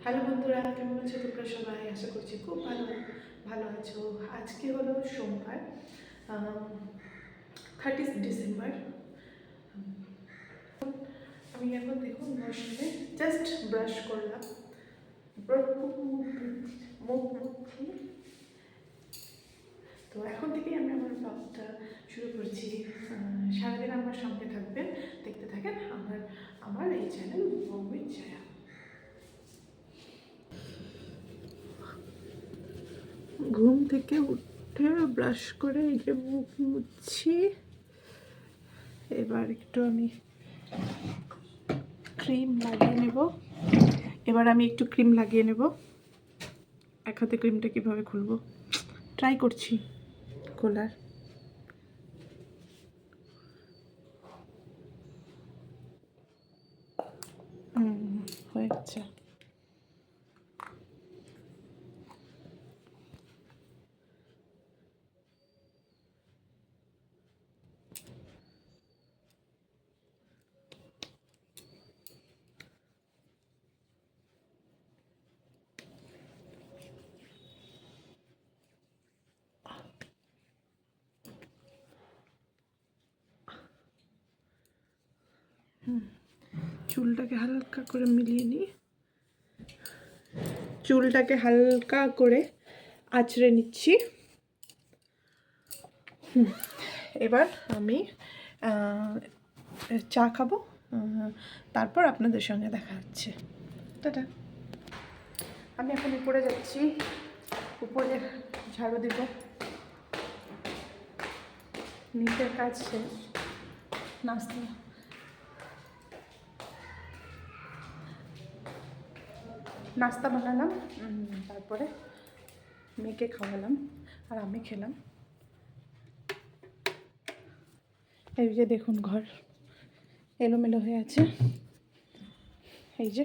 Hello বন্ধুরা, কেমন আছো তোমরা সবাই? আশা করছি খুব ভালো ভালো আছো। আজকে হলো সোমবার, 30 ডিসেম্বর। আমি এখন দেখুন ওয়াশরুমে জাস্ট ব্রাশ করলাম, মুখ মুখি। তো এখন থেকেই আমি আমার ব্লগটা শুরু করছি। সারাদিন আমার সঙ্গে থাকবেন, দেখতে থাকেন আমার আমার এই চ্যানেল বৌমির ছায়া। ঘুম থেকে উঠে ব্রাশ করে এই যে মুখ মুছছি। এবার একটু আমি ক্রিম লাগিয়ে নেব। এক হাতে ক্রিমটা কিভাবে খুলবো ট্রাই করছি খোলার। হয়ে গেছে। চুলটাকে হালকা করে মিলিয়ে নিই, চুলটাকে হালকা করে আঁচড়ে নিচ্ছি। এবার আমি চা খাবো, তারপর আপনাদের সঙ্গে দেখা হচ্ছে। টাটা। আমি এখন উপরে যাচ্ছি, উপরে ঝাড়ু দেব, নিচের কাজ শেষ। নাস্তা বানালাম, তারপরে মেয়েকে খাওয়ালাম আর আমি খেলাম। এই যে দেখুন ঘর এলোমেলো হয়ে আছে, এই যে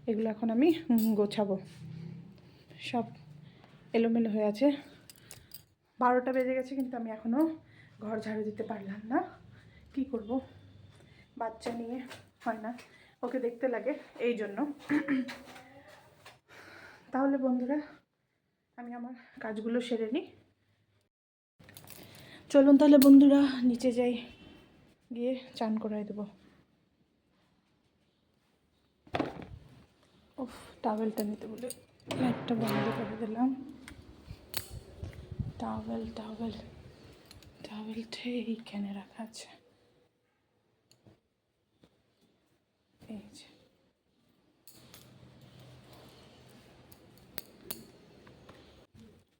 এগুলো এখন আমি গোছাবো। সব এলোমেলো হয়ে আছে। 12টা বেজে গেছে, কিন্তু আমি এখনও ঘর ঝাড়ু দিতে পারলাম না। কি করব, বাচ্চা নিয়ে হয় না, ওকে দেখতে লাগে এই জন্য। তাহলে বন্ধুরা, আমি আমার কাজগুলো সেরে নিই। চলুন তাহলে বন্ধুরা, নিচে যাই, গিয়ে চান করাই দেবো। উফ, টাওয়েলটা নিতে বলে লাইটটা বন্ধ করে দিলাম। টাওয়েলটা এইখানে রাখা আছে। এই যে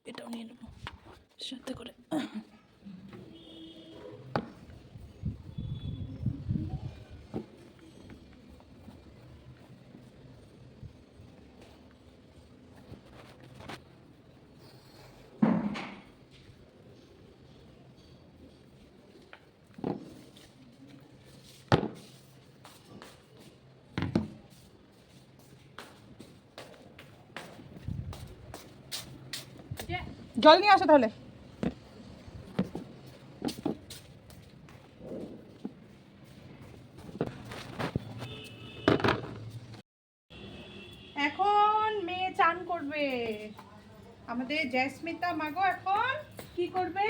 এটাও নিয়ে নেবো সাথে করে। জল নিয়ে আসো তাহলে। এখন মেয়ে চান করবে, আমাদের জয়স্মিতা মাগো এখন কি করবে?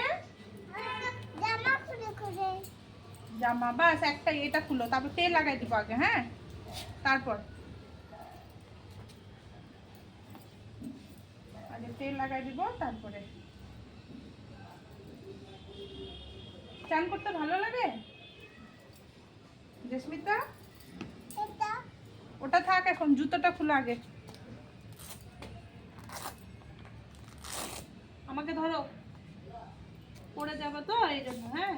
জামা, বাস একটা, এটা খুলো, তারপর তেল লাগাই দিব আগে। হ্যাঁ, তারপর আগে তেল লাগাই দিব, তারপরে। চান করতে ভালো লাগে জয়স্মিতা? ওটা থাক, এখন জুতোটা খুলো আগে। আমাকে ধরো, পড়ে যাবে তো এই জন্য। হ্যাঁ,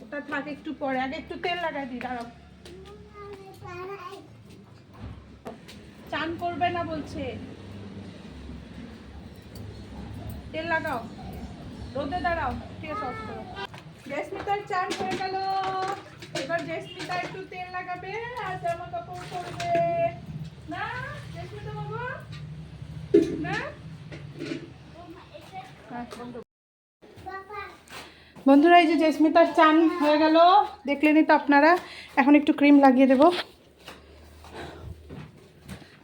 ওটা থাক, একটু পরে, আগে একটু তেল লাগাই দিই। দাঁড়াও, চান করবে না বলছে, তেল লাগাও, রোদে দাঁড়াও। ঠিক আছে, অফ করো। জয়স্মিতার চান হয়ে গেল। এবার জয়স্মিতা একটু তেল লাগাবে আর জামা কাপড় পরবে। না জয়স্মিতা বাবু, না বন্ধুরা এই যে জেসমিতার চান হয়ে গেল, দেখলেনই তো আপনারা। এখন একটু ক্রিম লাগিয়ে দেব।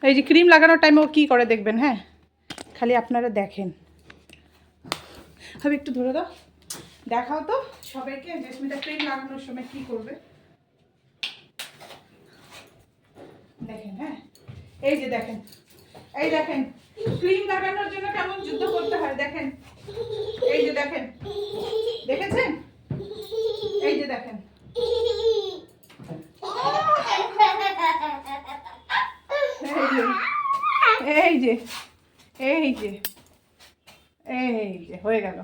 এই যে ক্রিম লাগানোর টাইমে ও কী করে দেখবেন, হ্যাঁ খালি আপনারা দেখেন। হবে একটু ধরে দাও, দেখাও তো সবাইকে জেসমিতা ক্রিম লাগানোর সময় কী করবে। দেখেন, হ্যাঁ এই যে দেখেন, এই দেখেন ক্রিম লাগানোর জন্য কেমন যুদ্ধ করতে হয় দেখেন। এই যে দেখেন, দেখেছেন? এই যে দেখেন, এই যে এই যে এই যে হয়ে গেল।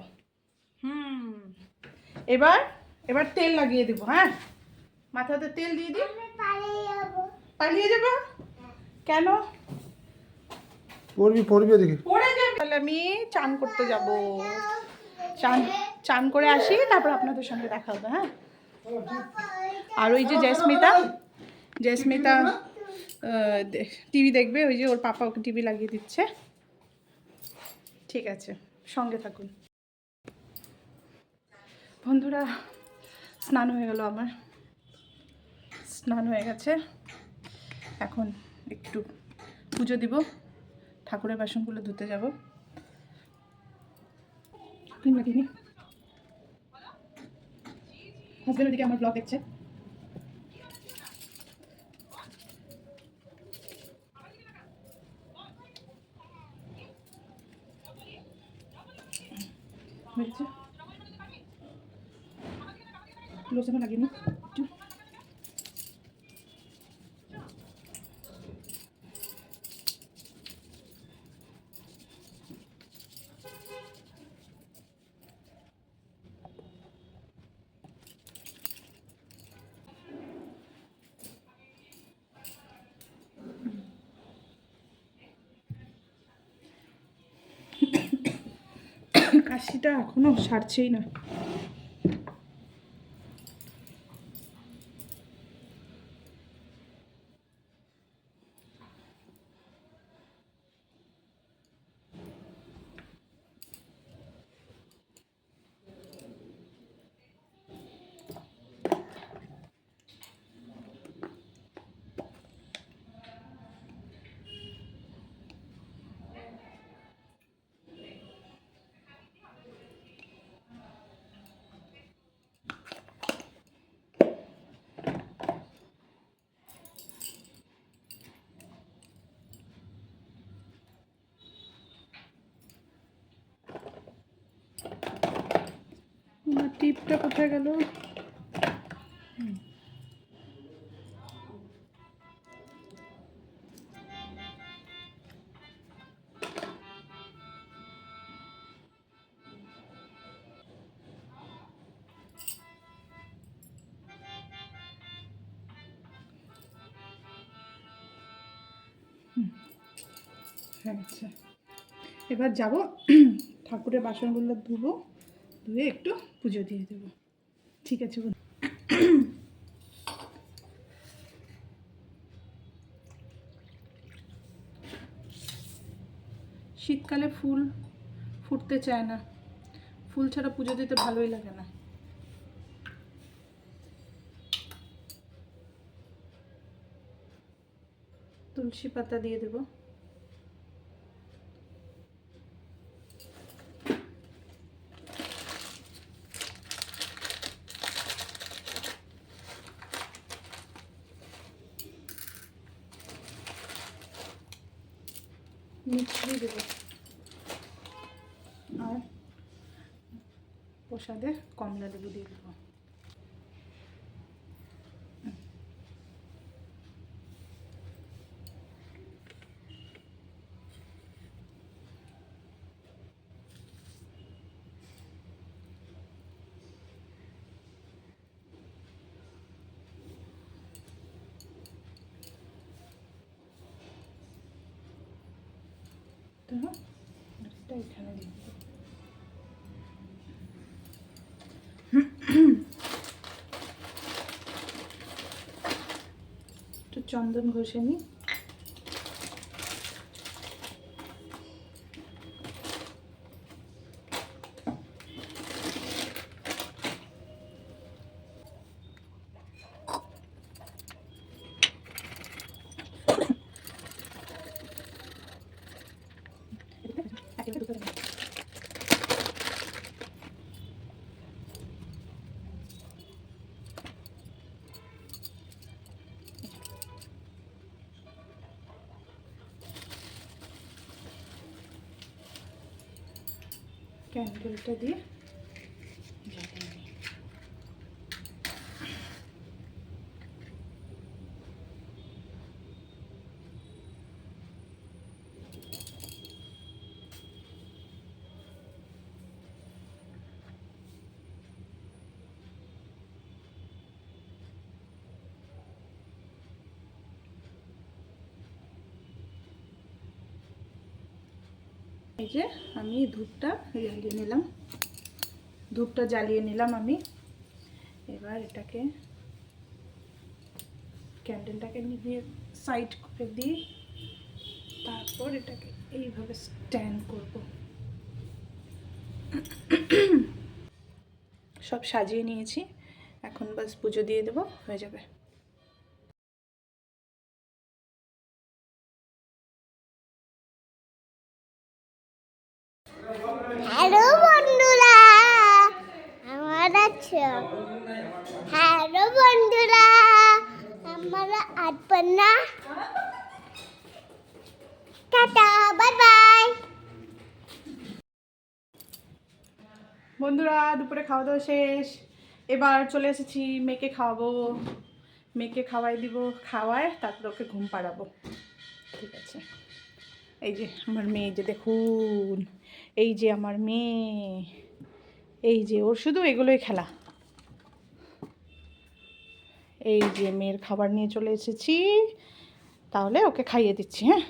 এবার এবার তেল লাগিয়ে দেবো। হ্যাঁ মাথাতে তেল দিয়ে দিই। পালিয়ে যাবো কেন? পড়বি দেখি পড়ে যাবে। তাহলে আমি চান করতে যাব, চান চান করে আসি, তারপর আপনাদের সঙ্গে দেখা হবে। হ্যাঁ আর ওই যে জেসমিতা টিভি দেখবে, ওই যে ওর পাপা ওকে টিভি লাগিয়ে দিচ্ছে। ঠিক আছে, সঙ্গে থাকুন। বন্ধুরা স্নান হয়ে গেল, আমার স্নান হয়ে গেছে। এখন একটু পুজো দিব, ঠাকুরের বাসনগুলো ধুতে যাব। হাজবেন্ড ওদিকে আমার ব্লগ দেখছে। লোশন লাগিয়ে কাশিটা এখনো সারছেই না। আমার টিপটা কোথায় গেল? আচ্ছা এবার যাব ঠাকুরের বাসনগুলো ধুবো, ধুয়ে একটু পুজো দিয়ে দেবো। ঠিক আছে। শীতকালে ফুল ফুটতে চায় না, ফুল ছাড়া পুজো দিতে ভালোই লাগে না। তুলসী পাতা দিয়ে দেবো। মিষ্টি দেবো আর প্রসাদে কমলা লেবু দিয়ে দেবো। তো এখানে দিয়ে দেবো। একটু চন্দন ঘষে নিই। ক্যান্ডেলটা দিয়ে জ্বালিয়ে নিই। এই যে আমি ধূপটা জ্বালিয়ে নিলাম, আমি। এবার এটাকে ক্যান্ডেলটাকে নিভিয়ে সাইড করে দিই, তারপর এটাকে এইভাবে স্ট্যান্ড করব। সব সাজিয়ে নিয়েছি, এখন বাস পুজো দিয়ে দেবো, হয়ে যাবে। হ্যালো বন্ধুরা, আমার আছো? হ্যালো বন্ধুরা, আমরা আসবেন না। Tata, bye bye. বন্ধুরা, দুপুরে খাওয়া দাওয়া শেষ, এবার চলে এসেছি মেয়েকে খাওয়াবো। মেয়েকে খাওয়াই দিব, খাওয়ায় তারপর ওকে ঘুম পাড়াবো। ঠিক আছে, এই যে আমার মেয়ে, যে দেখুন, এই যে আমার মেয়ে, এই যে ওর শুধু এগুলোই খেলা। এই যে মেয়ের খাবার নিয়ে চলে এসেছি, তাহলে ওকে খাইয়ে দিচ্ছি। হ্যাঁ,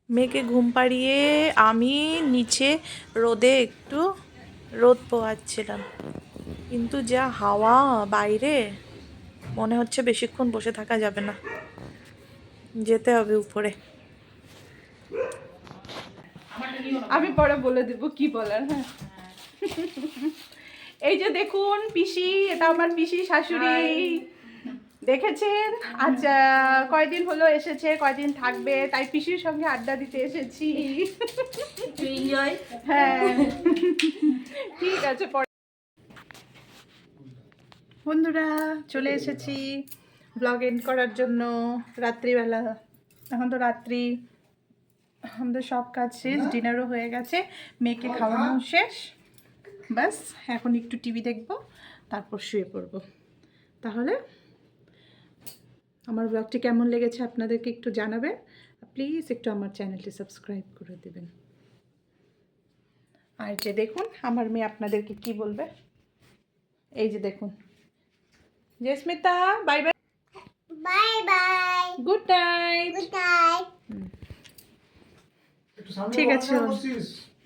মেয়েকে ঘুম পাড়িয়ে আমি নিচে রোদে একটু রোদ পোয়াচ্ছিলাম, কিন্তু যা হাওয়া বাইরে, মনে হচ্ছে বেশিক্ষণ বসে থাকা যাবে না, যেতে হবে উপরে। আমি পরে বলে দেবো কি বলার। হ্যাঁ, এই যে দেখুন পিসি, এটা আমার পিসি শাশুড়ি, দেখেছেন? আচ্ছা, কয়দিন হলো এসেছে, কয়দিন থাকবে, তাই পিসির সঙ্গে আড্ডা দিতে এসেছি। এনজয়। হ্যাঁ, ঠিক আছে। বন্ধুরা, চলে এসেছি ব্লগ এন্ড করার জন্য, রাত্রিবেলা। এখন তো রাত্রি, আমাদের সব কাজ শেষ, ডিনারও হয়ে গেছে, মেয়েকে খাওয়ানো শেষ, বাস এখন একটু টিভি দেখবো, তারপর শুয়ে পড়বো। তাহলে আমার ব্লগটি কেমন লেগেছে আপনাদেরকে একটু জানাবেন, প্লিজ একটু আমার চ্যানেলটি সাবস্ক্রাইব করে দেবেন। আর যে দেখুন আমার মেয়ে আপনাদেরকে কি বলবে, এই যে দেখুন, Jasmita bye bye, bye bye, good night. Good night. ঠিক আছে,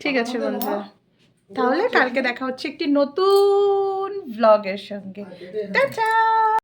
ঠিক আছে বন্ধুরা, তাহলে কালকে দেখা হচ্ছে একটি নতুন ব্লগের সঙ্গে। টাটা।